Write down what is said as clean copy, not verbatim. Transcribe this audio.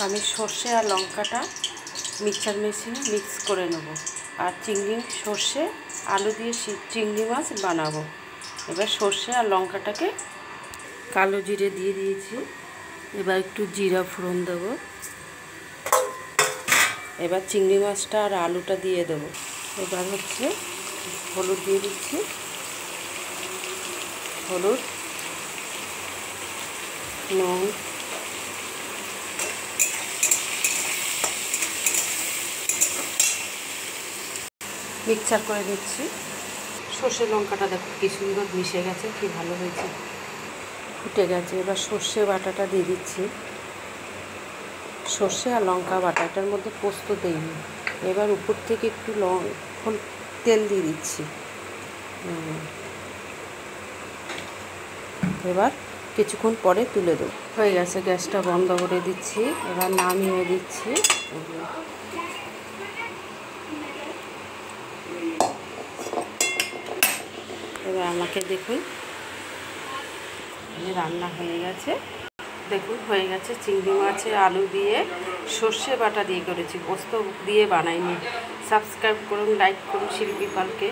আমি সর্ষে আর লঙ্কাটা মিক্সচার মেশিনে মিক্স করে নেব আর সর্ষে আলু দিয়ে চিংড়ি মাছ বানাবো। এবার সর্ষে আর লঙ্কাটাকে কালো জিরে দিয়ে দিয়েছি, এবার একটু জিরা ফোড়ন দেবো। এবার চিংড়ি মাছটা আর আলুটা দিয়ে দেবো। এবার হচ্ছে হলুদ দিয়ে দিচ্ছি, হলুদ, নুন, মিক্সচার করে দিচ্ছি। সর্ষে লঙ্কাটা দেখো কি সুন্দর মিশে গেছে, কি ভালো হয়েছে, ফুটে গেছে। এবার সর্ষে বাটাটা দিয়ে দিচ্ছি, সর্ষে আর লঙ্কা বাটা, এটার মধ্যে পোস্ত দিইনি। এবার উপর থেকে একটু তেল দিয়ে দিচ্ছি। এবার কিছুক্ষণ পরে তুলে দেবো। হয়ে গেছে, গ্যাসটা বন্ধ করে দিচ্ছি। এবার নামিয়ে দিচ্ছি। এবার আমাকে দেখুন, রান্না হয়ে গেছে। দেখুন হয়ে গেছে। চিংড়ি মাছে আলু দিয়ে সর্ষে বাটা দিয়ে করেছি, পোস্ত দিয়ে বানাইনি। সাবস্ক্রাইব করুন, লাইক করুন শিল্পী পালকে।